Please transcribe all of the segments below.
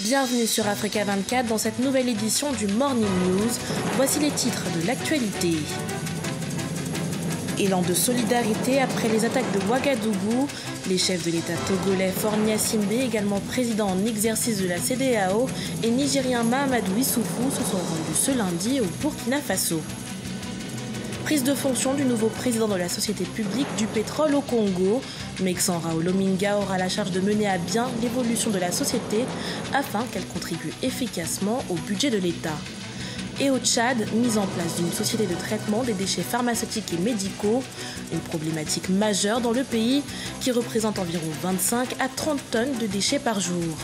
Bienvenue sur Africa 24 dans cette nouvelle édition du Morning News. Voici les titres de l'actualité. Élan de solidarité après les attaques de Ouagadougou. Les chefs de l'État togolais Faure Gnassingbé, également président en exercice de la CEDEAO, et nigérien Mahamadou Issoufou se sont rendus ce lundi au Burkina Faso. Prise de fonction du nouveau président de la société publique du pétrole au Congo. Meksan Raolominga aura la charge de mener à bien l'évolution de la société afin qu'elle contribue efficacement au budget de l'État. Et au Tchad, mise en place d'une société de traitement des déchets pharmaceutiques et médicaux, une problématique majeure dans le pays qui représente environ 25 à 30 tonnes de déchets par jour.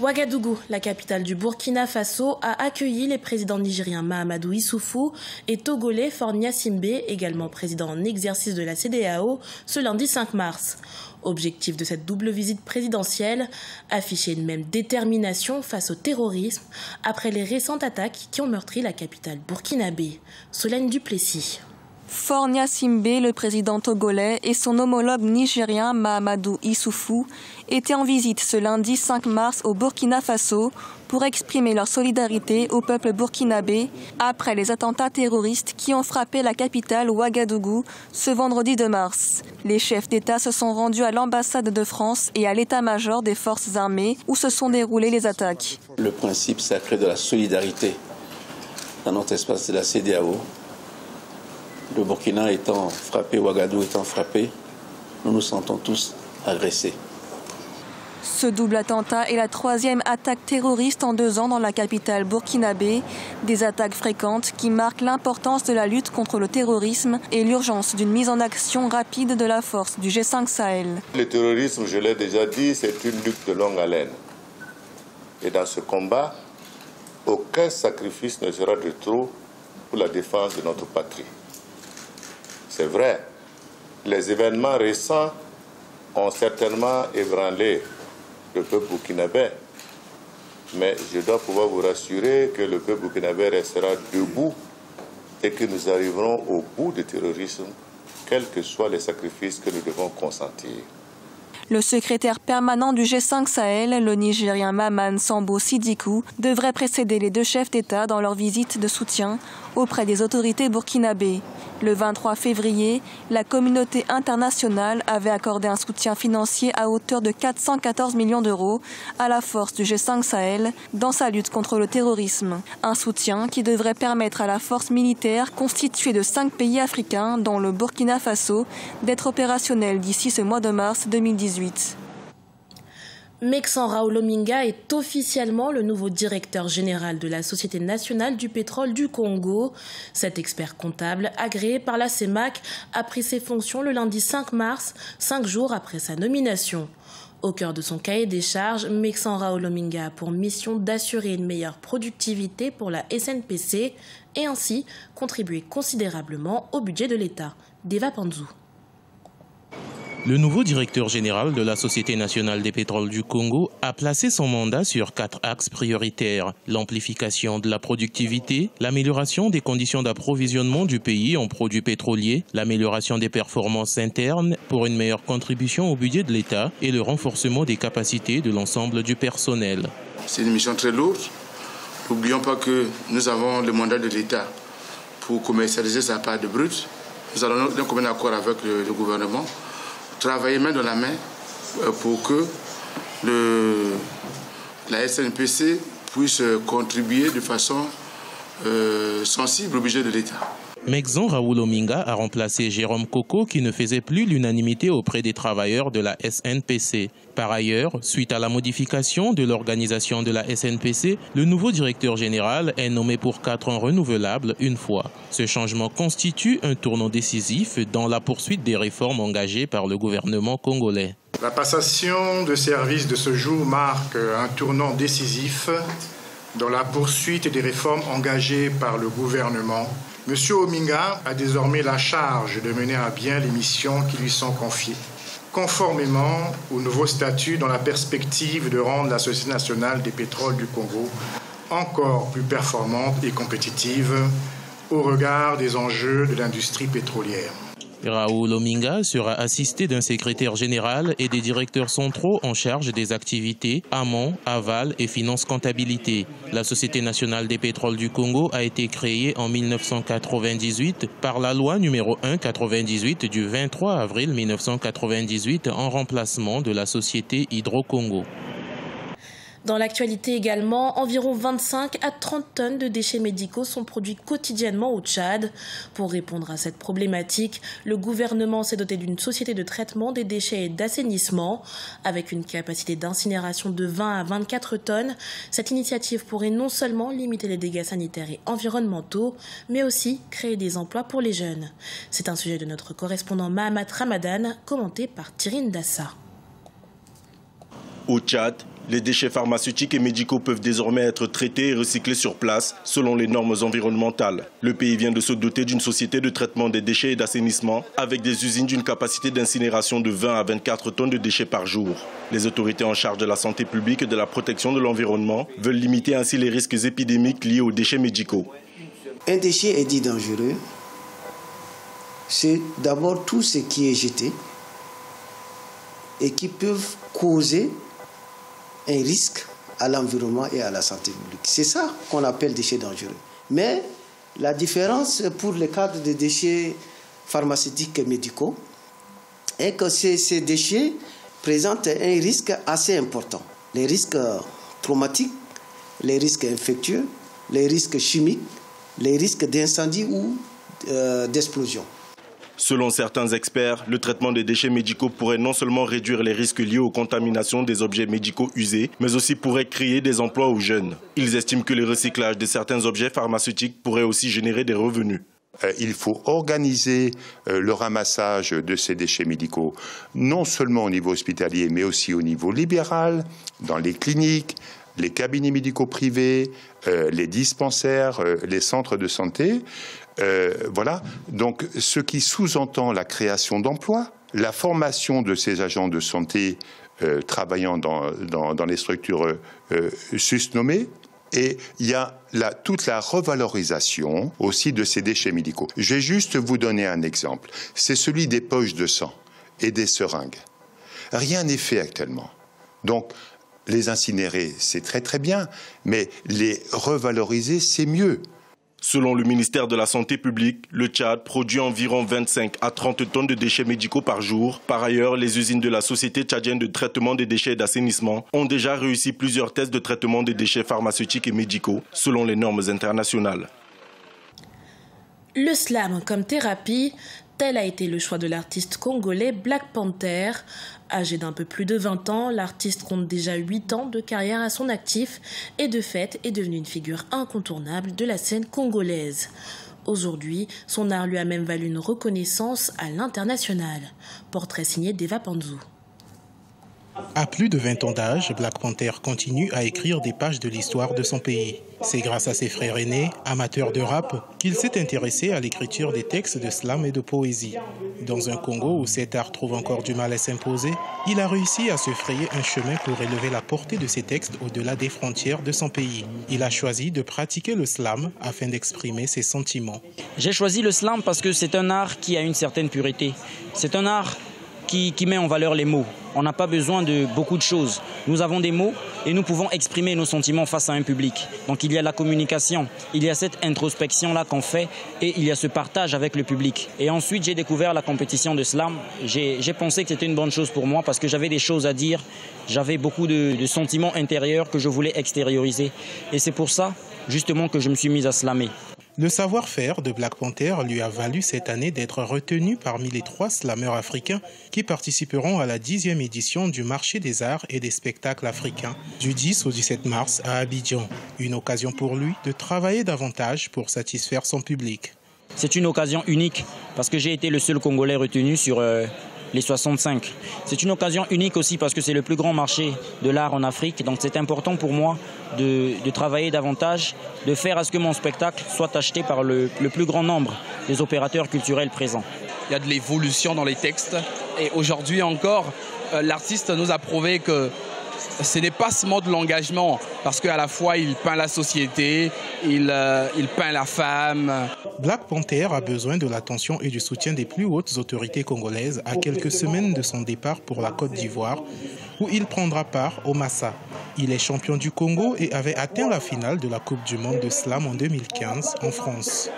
Ouagadougou, la capitale du Burkina Faso, a accueilli les présidents nigériens Mahamadou Issoufou et togolais Faure Gnassingbé, également président en exercice de la CEDEAO, ce lundi 5 mars. Objectif de cette double visite présidentielle, afficher une même détermination face au terrorisme après les récentes attaques qui ont meurtri la capitale burkinabé. Solène Duplessis. Faure Gnassingbé, le président togolais, et son homologue nigérien Mahamadou Issoufou étaient en visite ce lundi 5 mars au Burkina Faso pour exprimer leur solidarité au peuple burkinabé après les attentats terroristes qui ont frappé la capitale Ouagadougou ce vendredi 2 mars. Les chefs d'État se sont rendus à l'ambassade de France et à l'état-major des forces armées où se sont déroulées les attaques. Le principe sacré de la solidarité dans notre espace de la CEDEAO, le Burkina étant frappé, Ouagadougou étant frappé, nous nous sentons tous agressés. Ce double attentat est la troisième attaque terroriste en 2 ans dans la capitale burkinabé. Des attaques fréquentes qui marquent l'importance de la lutte contre le terrorisme et l'urgence d'une mise en action rapide de la force du G5 Sahel. Le terrorisme, je l'ai déjà dit, c'est une lutte de longue haleine. Et dans ce combat, aucun sacrifice ne sera de trop pour la défense de notre patrie. C'est vrai, les événements récents ont certainement ébranlé le peuple burkinabé, mais je dois pouvoir vous rassurer que le peuple burkinabé restera debout et que nous arriverons au bout du terrorisme, quels que soient les sacrifices que nous devons consentir. Le secrétaire permanent du G5 Sahel, le Nigérien Maman Sambo Sidikou, devrait précéder les 2 chefs d'État dans leur visite de soutien auprès des autorités burkinabées. Le 23 février, la communauté internationale avait accordé un soutien financier à hauteur de 414 millions d'euros à la force du G5 Sahel dans sa lutte contre le terrorisme. Un soutien qui devrait permettre à la force militaire constituée de 5 pays africains, dont le Burkina Faso, d'être opérationnelle d'ici ce mois de mars 2018. Meksan Raolominga est officiellement le nouveau directeur général de la Société nationale du pétrole du Congo. Cet expert comptable, agréé par la CEMAC, a pris ses fonctions le lundi 5 mars, 5 jours après sa nomination. Au cœur de son cahier des charges, Meksan Raolominga a pour mission d'assurer une meilleure productivité pour la SNPC et ainsi contribuer considérablement au budget de l'État. Deva Panzou. Le nouveau directeur général de la Société nationale des pétroles du Congo a placé son mandat sur 4 axes prioritaires. L'amplification de la productivité, l'amélioration des conditions d'approvisionnement du pays en produits pétroliers, l'amélioration des performances internes pour une meilleure contribution au budget de l'État et le renforcement des capacités de l'ensemble du personnel. C'est une mission très lourde. N'oublions pas que nous avons le mandat de l'État pour commercialiser sa part de brut. Nous allons d'un commun accord avec le gouvernement travailler main dans la main pour que la SNPC puisse contribuer de façon sensible au budget de l'État. Meksan Raolominga a remplacé Jérôme Koko qui ne faisait plus l'unanimité auprès des travailleurs de la SNPC. Par ailleurs, suite à la modification de l'organisation de la SNPC, le nouveau directeur général est nommé pour 4 ans renouvelables une fois. Ce changement constitue un tournant décisif dans la poursuite des réformes engagées par le gouvernement congolais. La passation de service de ce jour marque un tournant décisif dans la poursuite des réformes engagées par le gouvernement. Monsieur Ominga a désormais la charge de mener à bien les missions qui lui sont confiées, conformément au nouveau statut dans la perspective de rendre la Société nationale des pétroles du Congo encore plus performante et compétitive au regard des enjeux de l'industrie pétrolière. Raoul Ominga sera assisté d'un secrétaire général et des directeurs centraux en charge des activités amont, aval et finance comptabilité. La Société nationale des pétroles du Congo a été créée en 1998 par la loi numéro 1/98 du 23 avril 1998 en remplacement de la Société Hydro-Congo. Dans l'actualité également, environ 25 à 30 tonnes de déchets médicaux sont produits quotidiennement au Tchad. Pour répondre à cette problématique, le gouvernement s'est doté d'une société de traitement des déchets et d'assainissement. Avec une capacité d'incinération de 20 à 24 tonnes, cette initiative pourrait non seulement limiter les dégâts sanitaires et environnementaux, mais aussi créer des emplois pour les jeunes. C'est un sujet de notre correspondant Mahamat Ramadan, commenté par Thierry Ndassa. Au Tchad, les déchets pharmaceutiques et médicaux peuvent désormais être traités et recyclés sur place selon les normes environnementales. Le pays vient de se doter d'une société de traitement des déchets et d'assainissement avec des usines d'une capacité d'incinération de 20 à 24 tonnes de déchets par jour. Les autorités en charge de la santé publique et de la protection de l'environnement veulent limiter ainsi les risques épidémiques liés aux déchets médicaux. Un déchet est dit dangereux. C'est d'abord tout ce qui est jeté et qui peuvent causer un risque à l'environnement et à la santé publique. C'est ça qu'on appelle déchets dangereux. Mais la différence pour le cadre des déchets pharmaceutiques et médicaux est que ces déchets présentent un risque assez important. Les risques traumatiques, les risques infectieux, les risques chimiques, les risques d'incendie ou d'explosion. Selon certains experts, le traitement des déchets médicaux pourrait non seulement réduire les risques liés aux contaminations des objets médicaux usés, mais aussi pourrait créer des emplois aux jeunes. Ils estiment que le recyclage de certains objets pharmaceutiques pourrait aussi générer des revenus. Il faut organiser le ramassage de ces déchets médicaux, non seulement au niveau hospitalier, mais aussi au niveau libéral, dans les cliniques, les cabinets médicaux privés, les dispensaires, les centres de santé. Voilà, donc ce qui sous-entend la création d'emplois, la formation de ces agents de santé travaillant dans les structures susnommées, et il y a toute la revalorisation aussi de ces déchets médicaux. Je vais juste vous donner un exemple, c'est celui des poches de sang et des seringues. Rien n'est fait actuellement. Donc, les incinérer, c'est très très bien, mais les revaloriser, c'est mieux. Selon le ministère de la Santé publique, le Tchad produit environ 25 à 30 tonnes de déchets médicaux par jour. Par ailleurs, les usines de la Société tchadienne de traitement des déchets et d'assainissement ont déjà réussi plusieurs tests de traitement des déchets pharmaceutiques et médicaux, selon les normes internationales. Le slam comme thérapie, tel a été le choix de l'artiste congolais Black Panther. Âgé d'un peu plus de 20 ans, l'artiste compte déjà 8 ans de carrière à son actif et de fait est devenu une figure incontournable de la scène congolaise. Aujourd'hui, son art lui a même valu une reconnaissance à l'international. Portrait signé d'Eva Panzou. À plus de 20 ans d'âge, Black Panther continue à écrire des pages de l'histoire de son pays. C'est grâce à ses frères aînés, amateurs de rap, qu'il s'est intéressé à l'écriture des textes de slam et de poésie. Dans un Congo où cet art trouve encore du mal à s'imposer, il a réussi à se frayer un chemin pour élever la portée de ses textes au-delà des frontières de son pays. Il a choisi de pratiquer le slam afin d'exprimer ses sentiments. J'ai choisi le slam parce que c'est un art qui a une certaine pureté. C'est un art qui met en valeur les mots. On n'a pas besoin de beaucoup de choses. Nous avons des mots et nous pouvons exprimer nos sentiments face à un public. Donc il y a la communication, il y a cette introspection-là qu'on fait et il y a ce partage avec le public. Et ensuite, j'ai découvert la compétition de slam. J'ai pensé que c'était une bonne chose pour moi parce que j'avais des choses à dire. J'avais beaucoup de sentiments intérieurs que je voulais extérioriser. Et c'est pour ça, justement, que je me suis mis à slammer. Le savoir-faire de Black Panther lui a valu cette année d'être retenu parmi les 3 slameurs africains qui participeront à la 10e édition du marché des arts et des spectacles africains du 10 au 17 mars à Abidjan. Une occasion pour lui de travailler davantage pour satisfaire son public. C'est une occasion unique parce que j'ai été le seul Congolais retenu sur les 65. C'est une occasion unique aussi parce que c'est le plus grand marché de l'art en Afrique. Donc c'est important pour moi de travailler davantage, de faire à ce que mon spectacle soit acheté par le plus grand nombre des opérateurs culturels présents. Il y a de l'évolution dans les textes et aujourd'hui encore, l'artiste nous a prouvé que ce n'est pas seulement de l'engagement, parce qu'à la fois il peint la société, il peint la femme. Black Panther a besoin de l'attention et du soutien des plus hautes autorités congolaises à quelques semaines de son départ pour la Côte d'Ivoire, où il prendra part au Massa. Il est champion du Congo et avait atteint la finale de la Coupe du monde de slam en 2015 en France.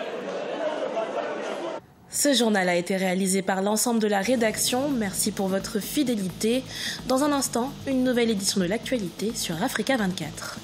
Ce journal a été réalisé par l'ensemble de la rédaction. Merci pour votre fidélité. Dans un instant, une nouvelle édition de l'actualité sur Africa 24.